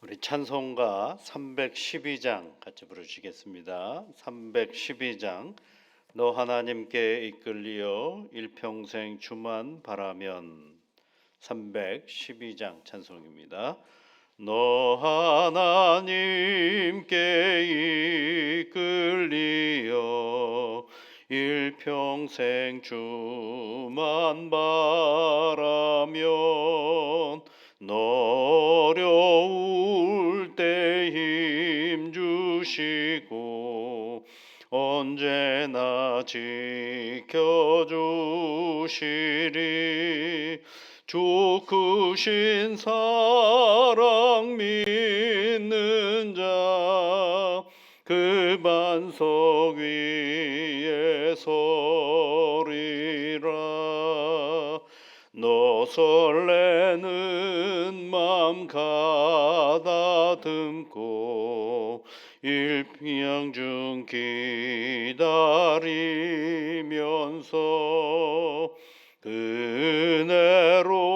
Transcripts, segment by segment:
우리 찬송가 312장 같이 부르시겠습니다. 312장 너 하나님께 이끌리어 일평생 주만 바라면. 312장 찬송입니다. 너 하나님께 이끌리어 일평생 주만 바라면 너 어려울 때 힘 주시고 언제나 지켜주시리. 주 크신 사랑 믿는 자 그 반석 위에 서리라. 너 설레는 맘 가다듬고 일평중 기다리면서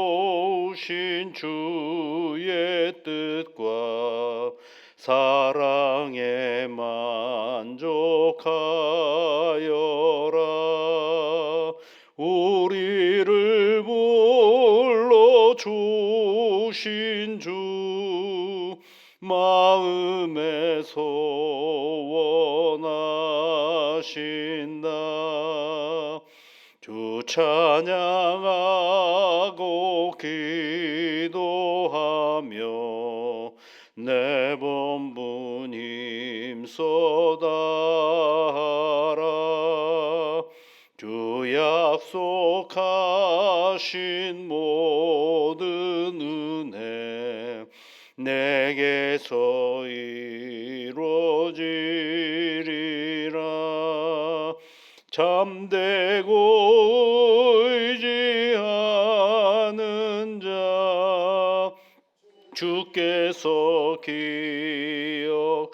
은혜로우신 주의 뜻과 사랑에 만족하여라. 우리를 불러주신 주 마음에 소원하신다. 주 찬양하고 기도하며 내 본분 힘써 다하라. 주 약속하신 모든 은혜 내게서 이루어지리라. 잠대고 의지하는 자 주께서 기억하시리.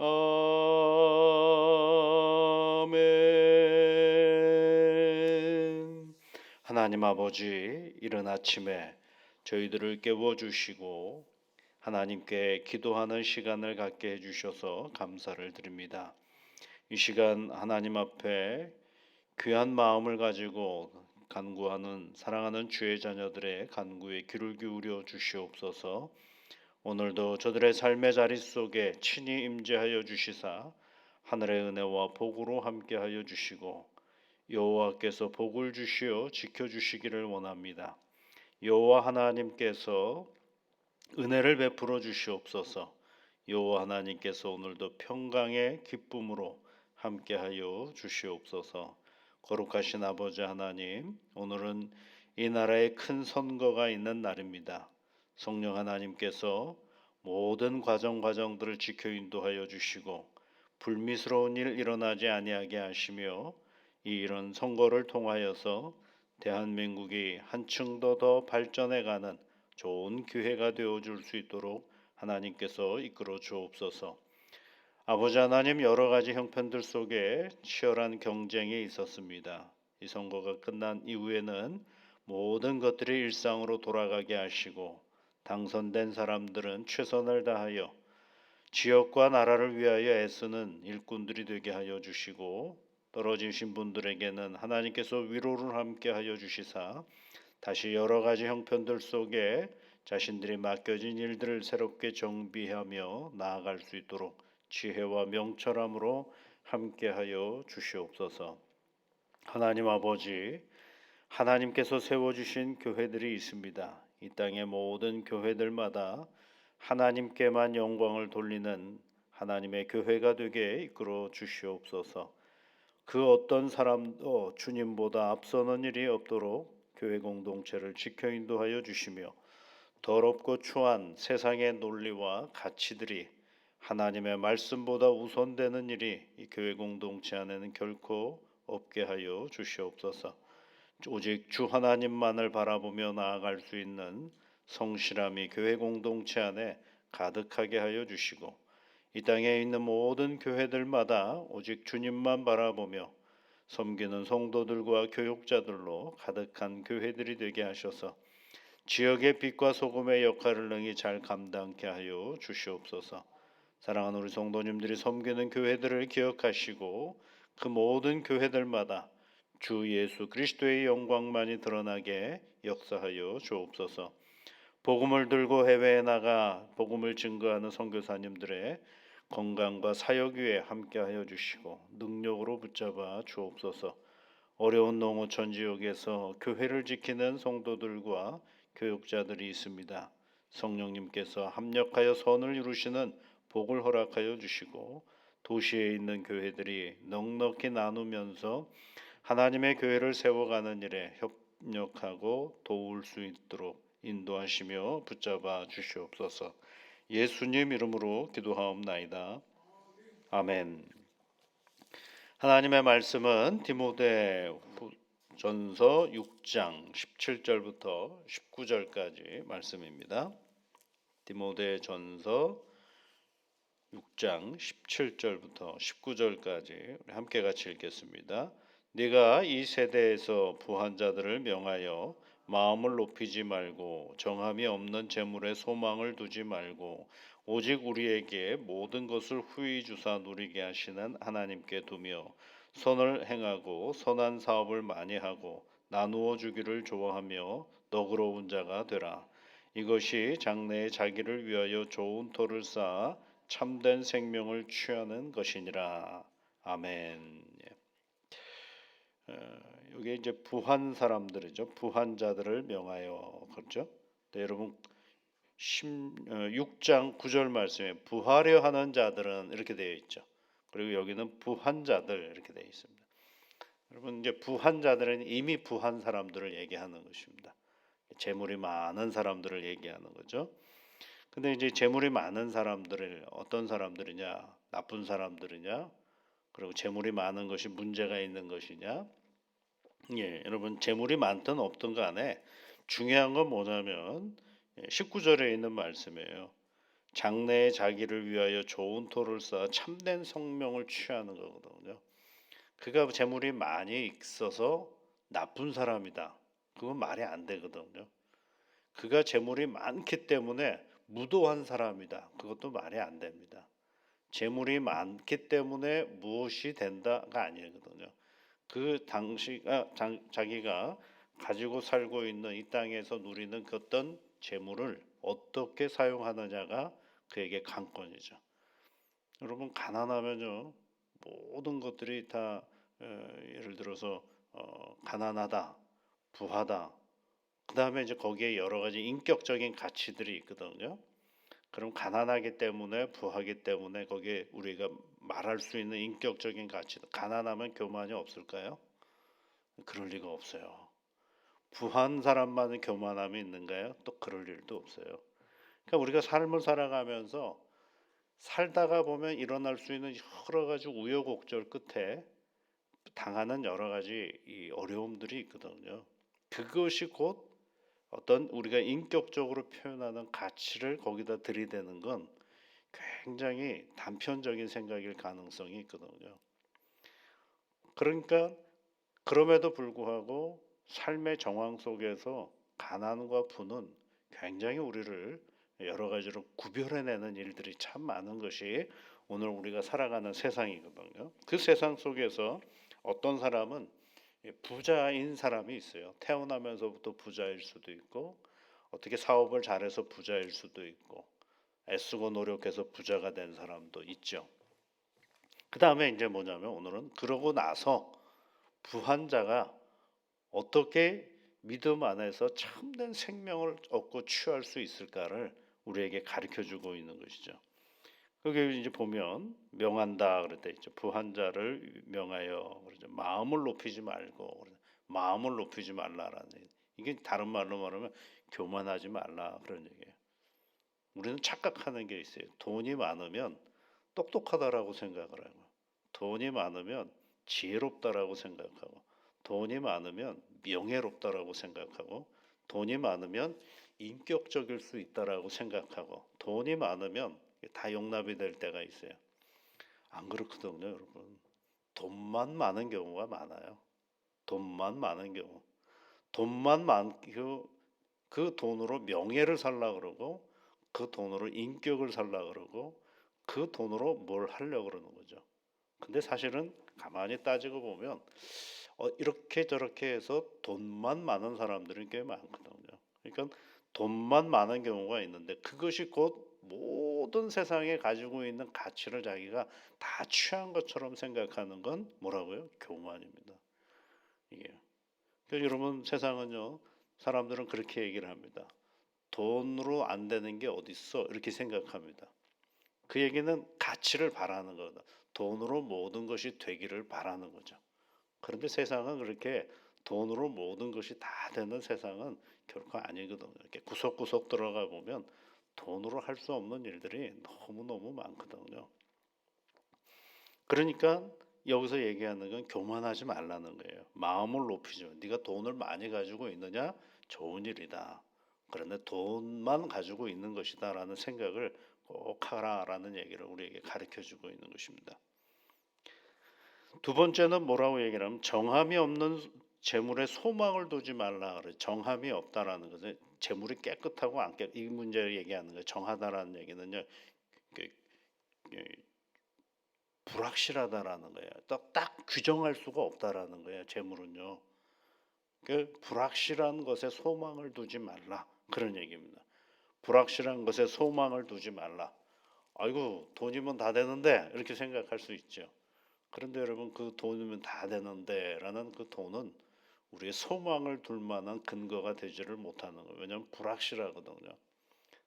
아멘. 하나님 아버지, 이른 아침에 저희들을 깨워주시고 하나님께 기도하는 시간을 갖게 해주셔서 감사를 드립니다. 이 시간 하나님 앞에 귀한 마음을 가지고 간구하는 사랑하는 주의 자녀들의 간구에 귀를 기울여 주시옵소서. 오늘도 저들의 삶의 자리 속에 친히 임재하여 주시사 하늘의 은혜와 복으로 함께하여 주시고 여호와께서 복을 주시어 지켜주시기를 원합니다. 여호와 하나님께서 은혜를 베풀어 주시옵소서. 여호와 하나님께서 오늘도 평강의 기쁨으로 함께하여 주시옵소서. 거룩하신 아버지 하나님, 오늘은 이 나라에 큰 선거가 있는 날입니다. 성령 하나님께서 모든 과정들을 지켜 인도하여 주시고 불미스러운 일 일어나지 아니하게 하시며 이 이런 선거를 통하여서 대한민국이 한층 더 발전해가는 좋은 기회가 되어줄 수 있도록 하나님께서 이끌어 주옵소서. 아버지 하나님, 여러 가지 형편들 속에 치열한 경쟁이 있었습니다. 이 선거가 끝난 이후에는 모든 것들이 일상으로 돌아가게 하시고 당선된 사람들은 최선을 다하여 지역과 나라를 위하여 애쓰는 일꾼들이 되게 하여 주시고 떨어지신 분들에게는 하나님께서 위로를 함께 하여 주시사 다시 여러 가지 형편들 속에 자신들이 맡겨진 일들을 새롭게 정비하며 나아갈 수 있도록 지혜와 명철함으로 함께하여 주시옵소서. 하나님 아버지, 하나님께서 세워주신 교회들이 있습니다. 이 땅의 모든 교회들마다 하나님께만 영광을 돌리는 하나님의 교회가 되게 이끌어 주시옵소서. 그 어떤 사람도 주님보다 앞서는 일이 없도록 교회 공동체를 지켜 인도하여 주시며 더럽고 추한 세상의 논리와 가치들이 하나님의 말씀보다 우선되는 일이 이 교회 공동체 안에는 결코 없게 하여 주시옵소서. 오직 주 하나님만을 바라보며 나아갈 수 있는 성실함이 교회 공동체 안에 가득하게 하여 주시고 이 땅에 있는 모든 교회들마다 오직 주님만 바라보며 섬기는 성도들과 교육자들로 가득한 교회들이 되게 하셔서 지역의 빛과 소금의 역할을 능히 잘 감당케 하여 주시옵소서. 사랑하는 우리 성도님들이 섬기는 교회들을 기억하시고 그 모든 교회들마다 주 예수 그리스도의 영광만이 드러나게 역사하여 주옵소서. 복음을 들고 해외에 나가 복음을 증거하는 선교사님들의 건강과 사역 위에 함께하여 주시고 능력으로 붙잡아 주옵소서. 어려운 농어촌 지역에서 교회를 지키는 성도들과 교육자들이 있습니다. 성령님께서 합력하여 선을 이루시는 복을 허락하여 주시고 도시에 있는 교회들이 넉넉히 나누면서 하나님의 교회를 세워가는 일에 협력하고 도울 수 있도록 인도하시며 붙잡아 주시옵소서. 예수님 이름으로 기도하옵나이다. 아멘. 하나님의 말씀은 디모데전서 6장 17절부터 19절까지 말씀입니다. 디모데전서 6장 17절부터 19절까지 함께 같이 읽겠습니다. 네가 이 세대에서 부한 자들을 명하여 마음을 높이지 말고 정함이 없는 재물에 소망을 두지 말고 오직 우리에게 모든 것을 후히 주사 누리게 하시는 하나님께 두며 선을 행하고 선한 사업을 많이 하고 나누어 주기를 좋아하며 너그러운 자가 되라. 이것이 장래에 자기를 위하여 좋은 토를 쌓아 참된 생명을 취하는 것이니라. 아멘. 이게 이제 부한 사람들이죠. 부한 자들을 명하여 그렇죠. 네, 여러분 6장 9절 말씀에 부하려 하는 자들은 이렇게 되어 있죠. 그리고 여기는 부한 자들 이렇게 되어 있습니다. 여러분 이제 부한 자들은 이미 부한 사람들을 얘기하는 것입니다. 재물이 많은 사람들을 얘기하는 거죠. 근데 이제 재물이 많은 사람들을 어떤 사람들이냐? 나쁜 사람들이냐? 그리고 재물이 많은 것이 문제가 있는 것이냐? 예, 여러분 재물이 많든 없든 간에 중요한 건 뭐냐면 19절에 있는 말씀이에요. 장래에 자기를 위하여 좋은 토를 쌓아 참된 성명을 취하는 거거든요. 그가 재물이 많이 있어서 나쁜 사람이다. 그건 말이 안 되거든요. 그가 재물이 많기 때문에 무도한 사람이다. 그것도 말이 안 됩니다. 재물이 많기 때문에 무엇이 된다가 아니거든요. 그 당시가 자기가 가지고 살고 있는 이 땅에서 누리는 그 어떤 재물을 어떻게 사용하느냐가 그에게 관건이죠. 여러분 가난하면요 모든 것들이 다 예를 들어서 가난하다, 부하다. 그 다음에 이제 거기에 여러 가지 인격적인 가치들이 있거든요. 그럼 가난하기 때문에 부하기 때문에 거기에 우리가 말할 수 있는 인격적인 가치, 가난하면 교만이 없을까요? 그럴 리가 없어요. 부한 사람만의 교만함이 있는가요? 또 그럴 일도 없어요. 그러니까 우리가 삶을 살아가면서 살다가 보면 일어날 수 있는 여러 가지 우여곡절 끝에 당하는 여러 가지 이 어려움들이 있거든요. 그것이 곧 어떤 우리가 인격적으로 표현하는 가치를 거기다 들이대는 건 굉장히 단편적인 생각일 가능성이 있거든요. 그러니까 그럼에도 불구하고 삶의 정황 속에서 가난과 부는 굉장히 우리를 여러 가지로 구별해내는 일들이 참 많은 것이 오늘 우리가 살아가는 세상이거든요. 그 세상 속에서 어떤 사람은 부자인 사람이 있어요. 태어나면서부터 부자일 수도 있고 어떻게 사업을 잘해서 부자일 수도 있고 애쓰고 노력해서 부자가 된 사람도 있죠. 그 다음에 이제 뭐냐면 오늘은 그러고 나서 부한 자가 어떻게 믿음 안에서 참된 생명을 얻고 취할 수 있을까를 우리에게 가르쳐 주고 있는 것이죠. 거기 이제 보면 명한다 그럴 때 있죠. 부한 자를 명하여 그러죠. 마음을 높이지 말고 마음을 높이지 말라라는 이게 다른 말로 말하면 교만하지 말라 그런 얘기예요. 우리는 착각하는 게 있어요. 돈이 많으면 똑똑하다라고 생각을 하고 돈이 많으면 지혜롭다라고 생각하고 돈이 많으면 명예롭다라고 생각하고 돈이 많으면 인격적일 수 있다라고 생각하고 돈이 많으면 다 용납이 될 때가 있어요. 안 그렇거든요, 여러분. 돈만 많은 경우가 많아요. 돈만 많은 경우. 돈만 많고 그 돈으로 명예를 살라 그러고 그 돈으로 인격을 살라 그러고 그 돈으로 뭘 하려고 그러는 거죠. 근데 사실은 가만히 따지고 보면 이렇게 저렇게 해서 돈만 많은 사람들이 꽤 많거든요. 그러니까 돈만 많은 경우가 있는데 그것이 곧 모든 세상에 가지고 있는 가치를 자기가 다 취한 것처럼 생각하는 건 뭐라고요? 교만입니다. 이게. 그러니까 여러분 세상은요. 사람들은 그렇게 얘기를 합니다. 돈으로 안 되는 게 어딨어? 이렇게 생각합니다. 그 얘기는 가치를 바라는 거다. 돈으로 모든 것이 되기를 바라는 거죠. 그런데 세상은 그렇게 돈으로 모든 것이 다 되는 세상은 결코 아니거든요. 이렇게 구석구석 들어가 보면 돈으로 할 수 없는 일들이 너무너무 많거든요. 그러니까 여기서 얘기하는 건 교만하지 말라는 거예요. 마음을 높이죠. 네가 돈을 많이 가지고 있느냐? 좋은 일이다. 그런데 돈만 가지고 있는 것이다라는 생각을 꼭 하라라는 얘기를 우리에게 가르쳐 주고 있는 것입니다. 두 번째는 뭐라고 얘기를 하면 정함이 없는 재물에 소망을 두지 말라 그래. 정함이 없다라는 것은 재물이 깨끗하고 안 깨. 이 문제를 얘기하는 거예요. 정하다라는 얘기는요. 그, 그, 불확실하다라는 거예요. 딱 규정할 수가 없다라는 거예요. 재물은요. 그 불확실한 것에 소망을 두지 말라 그런 얘기입니다. 불확실한 것에 소망을 두지 말라. 아이고 돈이면 다 되는데 이렇게 생각할 수 있죠. 그런데 여러분 그 돈이면 다 되는데라는 그 돈은 우리의 소망을 둘 만한 근거가 되지를 못하는 거예요. 왜냐하면 불확실하거든요.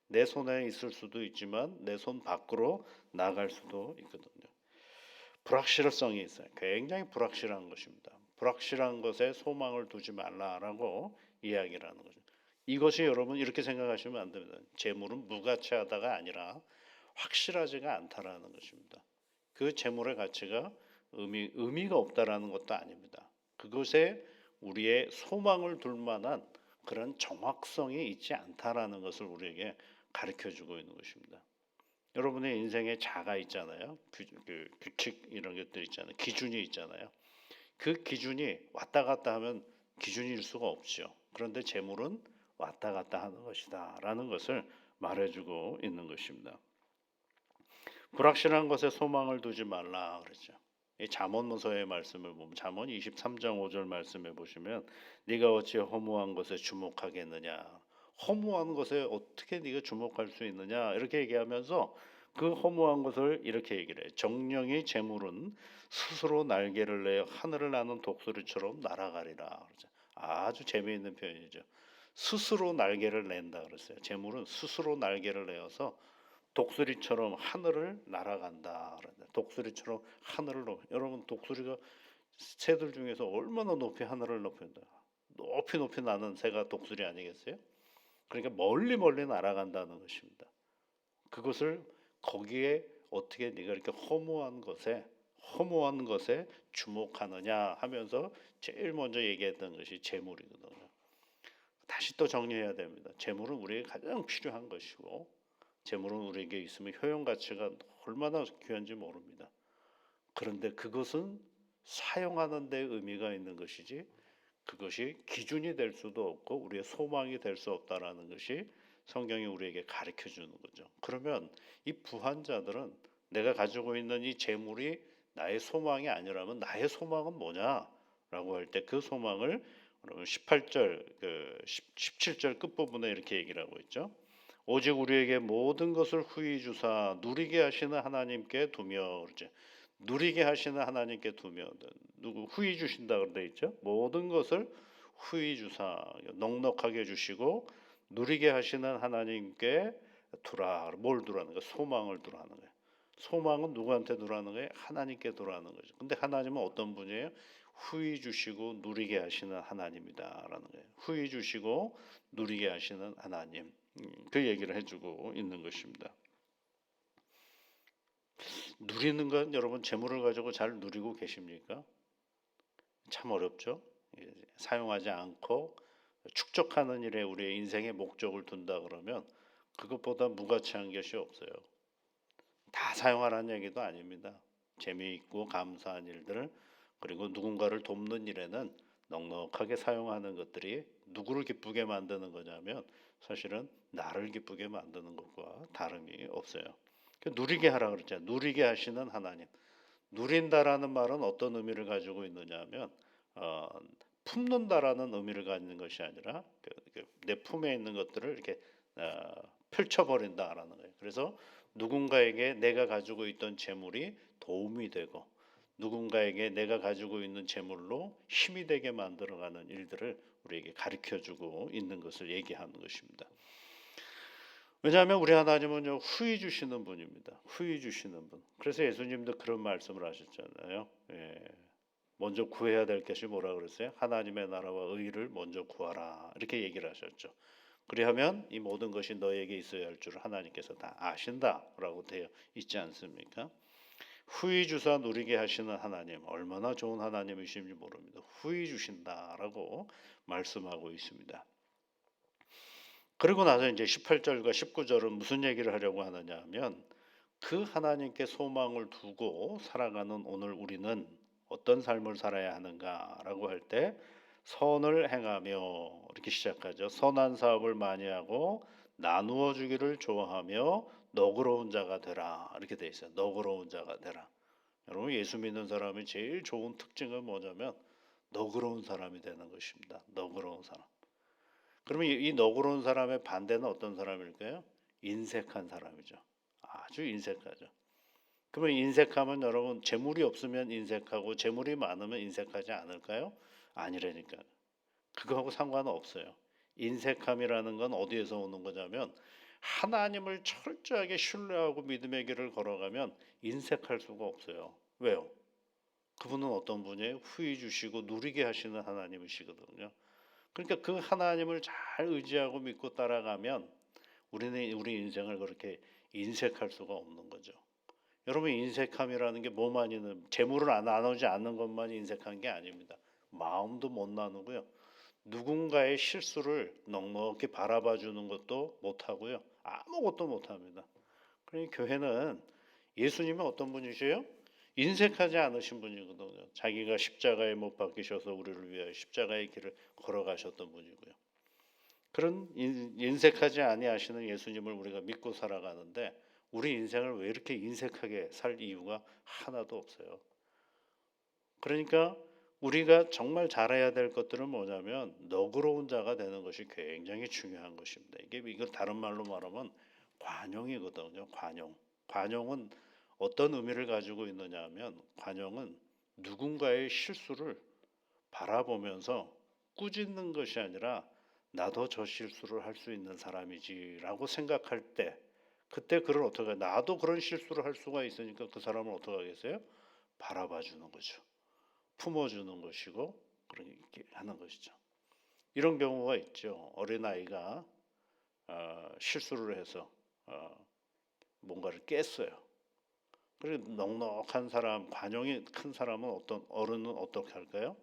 내 손에 있을 수도 있지만 내 손 밖으로 나갈 수도 있거든요. 불확실성이 있어요. 굉장히 불확실한 것입니다. 불확실한 것에 소망을 두지 말라라고 이야기를 하는 거죠. 이것이 여러분 이렇게 생각하시면 안 됩니다. 재물은 무가치하다가 아니라 확실하지가 않다라는 것입니다. 그 재물의 가치가 의미가 없다라는 것도 아닙니다. 그것에 우리의 소망을 둘 만한 그런 정확성이 있지 않다라는 것을 우리에게 가르쳐 주고 있는 것입니다. 여러분의 인생에 자가 있잖아요. 규칙 이런 것들 있잖아요. 기준이 있잖아요. 그 기준이 왔다 갔다 하면 기준일 수가 없죠. 그런데 재물은 왔다 갔다 하는 것이다라는 것을 말해주고 있는 것입니다. 불확실한 것에 소망을 두지 말라 그러죠. 이 잠언서의 말씀을 보면 잠언 23장 5절 말씀해 보시면 네가 어찌 허무한 것에 주목하겠느냐. 허무한 것에 어떻게 네가 주목할 수 있느냐 이렇게 얘기하면서 그 허무한 것을 이렇게 얘기를 해요. 정령이 재물은 스스로 날개를 내어 하늘을 나는 독수리처럼 날아가리라 그러죠. 아주 재미있는 표현이죠. 스스로 날개를 낸다 그랬어요. 재물은 스스로 날개를 내어서 독수리처럼 하늘을 날아간다. 독수리처럼 하늘을 여러분 독수리가 새들 중에서 얼마나 높이 하늘을 높인다. 높이 높이 나는 새가 독수리 아니겠어요? 그러니까 멀리 멀리 날아간다는 것입니다. 그것을 거기에 어떻게 네가 이렇게 허무한 것에 주목하느냐 하면서 제일 먼저 얘기했던 것이 재물이거든요. 다시 또 정리해야 됩니다. 재물은 우리에게 가장 필요한 것이고 재물은 우리에게 있으면 효용 가치가 얼마나 귀한지 모릅니다. 그런데 그것은 사용하는 데 의미가 있는 것이지 그것이 기준이 될 수도 없고 우리의 소망이 될 수 없다라는 것이 성경이 우리에게 가르쳐 주는 거죠. 그러면 이 부한자들은 내가 가지고 있는 이 재물이 나의 소망이 아니라면 나의 소망은 뭐냐라고 할 때 그 소망을 18절 17절 끝부분에 이렇게 얘기를 하고 있죠. 오직 우리에게 모든 것을 후히 주사 누리게 하시는 하나님께 두며 그러죠. 누리게 하시는 하나님께 두며 누구 후히 주신다 그돼 있죠. 모든 것을 후히 주사 넉넉하게 주시고 누리게 하시는 하나님께 두라. 뭘 두라는 거야? 소망을 두라는 거예요. 소망은 누구한테 두라는 거예요? 하나님께 두라는 거죠. 근데 하나님은 어떤 분이에요? 후히 주시고 누리게 하시는 하나님이다라는 거예요. 후히 주시고 누리게 하시는 하나님. 그 얘기를 해주고 있는 것입니다. 누리는 건 여러분 재물을 가지고 잘 누리고 계십니까? 참 어렵죠. 사용하지 않고 축적하는 일에 우리의 인생의 목적을 둔다 그러면 그것보다 무가치한 것이 없어요. 다 사용하라는 얘기도 아닙니다. 재미있고 감사한 일들, 그리고 누군가를 돕는 일에는 넉넉하게 사용하는 것들이 누구를 기쁘게 만드는 거냐면 사실은 나를 기쁘게 만드는 것과 다름이 없어요. 누리게 하라 그랬잖아요. 누리게 하시는 하나님. 누린다라는 말은 어떤 의미를 가지고 있느냐면 어, 품는다라는 의미를 가지는 것이 아니라 내 품에 있는 것들을 이렇게 펼쳐버린다라는 거예요. 그래서 누군가에게 내가 가지고 있던 재물이 도움이 되고 누군가에게 내가 가지고 있는 재물로 힘이 되게 만들어가는 일들을 우리에게 가르쳐주고 있는 것을 얘기하는 것입니다. 왜냐하면 우리 하나님은요 후히 주시는 분입니다. 후히 주시는 분. 그래서 예수님도 그런 말씀을 하셨잖아요. 예. 먼저 구해야 될 것이 뭐라 그랬어요? 하나님의 나라와 의를 먼저 구하라 이렇게 얘기를 하셨죠. 그리하면 이 모든 것이 너에게 있어야 할 줄 하나님께서 다 아신다라고 되어 있지 않습니까? 후히 주사 누리게 하시는 하나님 얼마나 좋은 하나님이신지 모릅니다. 후히 주신다라고 말씀하고 있습니다. 그리고 나서 이제 18절과 19절은 무슨 얘기를 하려고 하느냐 하면 그 하나님께 소망을 두고 살아가는 오늘 우리는 어떤 삶을 살아야 하는가라고 할 때 선을 행하며 이렇게 시작하죠. 선한 사업을 많이 하고 나누어 주기를 좋아하며 너그러운 자가 되라 이렇게 돼 있어요. 너그러운 자가 되라. 여러분 예수 믿는 사람의 제일 좋은 특징은 뭐냐면 너그러운 사람이 되는 것입니다. 너그러운 사람. 그러면 이 너그러운 사람의 반대는 어떤 사람일까요? 인색한 사람이죠. 아주 인색하죠. 그러면 인색하면 여러분 재물이 없으면 인색하고 재물이 많으면 인색하지 않을까요? 아니라니까. 그거하고 상관은 없어요. 인색함이라는 건 어디에서 오는 거냐면 하나님을 철저하게 신뢰하고 믿음의 길을 걸어가면 인색할 수가 없어요. 왜요? 그분은 어떤 분이에요? 후히 주시고 누리게 하시는 하나님이시거든요. 그러니까 그 하나님을 잘 의지하고 믿고 따라가면 우리 인생을 그렇게 인색할 수가 없는 거죠. 여러분 인색함이라는 게 뭐만 있는 재물을 안 나누지 않는 것만 인색한 게 아닙니다. 마음도 못 나누고요. 누군가의 실수를 넉넉히 바라봐 주는 것도 못 하고요. 아무것도 못 합니다. 그러니 교회는 예수님이 어떤 분이세요? 인색하지 않으신 분이거든요. 자기가 십자가에 못 박히셔서 우리를 위하여 십자가의 길을 걸어가셨던 분이고요. 그런 인색하지 아니하시는 예수님을 우리가 믿고 살아가는데 우리 인생을 왜 이렇게 인색하게 살 이유가 하나도 없어요. 그러니까 우리가 정말 잘해야 될 것들은 뭐냐면 너그러운 자가 되는 것이 굉장히 중요한 것입니다. 이걸 다른 말로 말하면 관용이거든요. 관용. 관용은 어떤 의미를 가지고 있느냐 하면 관용은 누군가의 실수를 바라보면서 꾸짖는 것이 아니라 나도 저 실수를 할 수 있는 사람이지라고 생각할 때 그때 그를 어떻게 나도 그런 실수를 할 수가 있으니까 그 사람을 어떻게 하겠어요? 바라봐 주는 거죠. 품어주는 것이고 그렇게 하는 것이죠. 이런 경우가 있죠. 어린아이가 실수를 해서 뭔가를 깼어요. 그리고 넉넉한 사람, 관용이 큰 사람은 어떤 어른은 어떻게 할까요?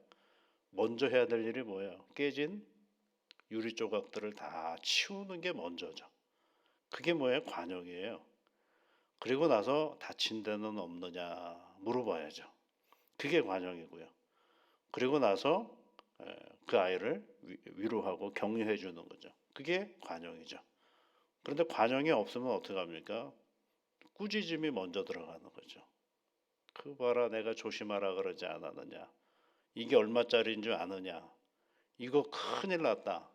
먼저 해야 될 일이 뭐예요? 깨진 유리 조각들을 다 치우는 게 먼저죠. 그게 뭐예요? 관용이에요. 그리고 나서 다친 데는 없느냐 물어봐야죠. 그게 관용이고요. 그리고 나서 그 아이를 위로하고 격려해 주는 거죠. 그게 관용이죠. 그런데 관용이 없으면 어떻게 합니까? 꾸짖음이 먼저 들어가는 거죠. 그 봐라 내가 조심하라 그러지 않았느냐. 이게 얼마짜리인 줄 아느냐. 이거 큰일 났다.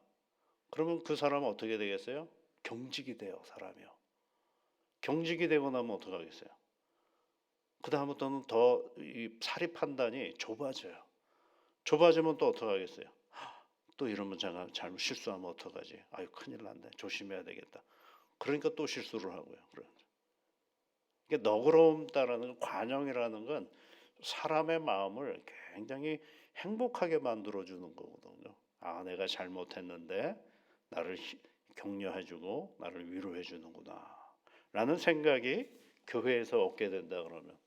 그러면 그 사람은 어떻게 되겠어요? 경직이 돼요, 사람이요. 경직이 되고 나면 어떻게 하겠어요? 그 다음부터는 더 이 사리 판단이 좁아져요. 좁아지면 또 어떻게 하겠어요? 또 이러면 제가 잘못 실수하면 어떡하지? 아유 큰일 났네. 조심해야 되겠다. 그러니까 또 실수를 하고요. 이게 너그러움다라는 건, 관용이라는 건 사람의 마음을 굉장히 행복하게 만들어주는 거거든요. 아 내가 잘못했는데 나를 격려해주고 나를 위로해주는구나 라는 생각이 교회에서 얻게 된다 그러면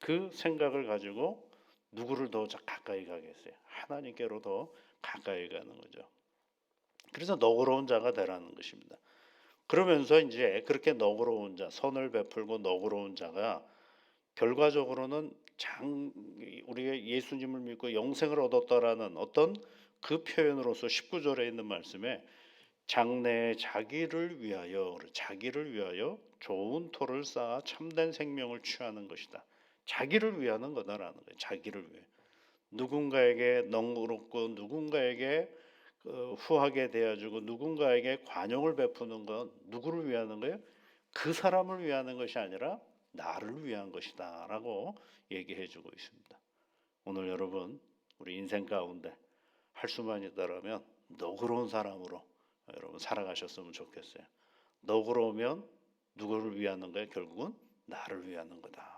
그 생각을 가지고 누구를 더 가까이 가겠어요? 하나님께로 더 가까이 가는 거죠. 그래서 너그러운 자가 되라는 것입니다. 그러면서 이제 그렇게 너그러운 자, 선을 베풀고 너그러운 자가 결과적으로는 우리가 예수님을 믿고 영생을 얻었다라는 어떤 그 표현으로서 19절에 있는 말씀에 장래에 자기를 위하여 좋은 토를 쌓아 참된 생명을 취하는 것이다. 자기를 위하는 거다라는 거예요. 자기를 위해. 누군가에게 너그럽고 누군가에게 후하게 대해주고 누군가에게 관용을 베푸는 건 누구를 위하는 거예요? 그 사람을 위하는 것이 아니라 나를 위한 것이다 라고 얘기해 주고 있습니다. 오늘 여러분 우리 인생 가운데 할 수만 있다라면 너그러운 사람으로 여러분 살아가셨으면 좋겠어요. 너그러우면 누구를 위하는 거예요? 결국은 나를 위하는 거다.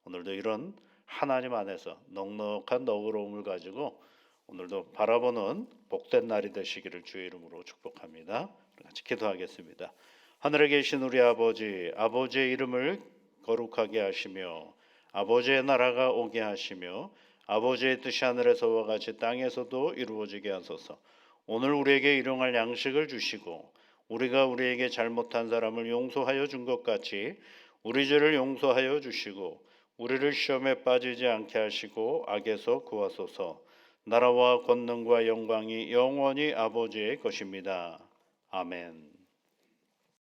오늘도 이런 하나님 안에서 넉넉한 너그러움을 가지고 오늘도 바라보는 복된 날이 되시기를 주의 이름으로 축복합니다. 같이 기도하겠습니다. 하늘에 계신 우리 아버지, 아버지의 이름을 거룩하게 하시며 아버지의 나라가 오게 하시며 아버지의 뜻이 하늘에서와 같이 땅에서도 이루어지게 하소서. 오늘 우리에게 일용할 양식을 주시고 우리가 우리에게 잘못한 사람을 용서하여 준 것 같이 우리 죄를 용서하여 주시고 우리를 시험에 빠지지 않게 하시고 악에서 구하소서. 나라와 권능과 영광이 영원히 아버지의 것입니다. 아멘.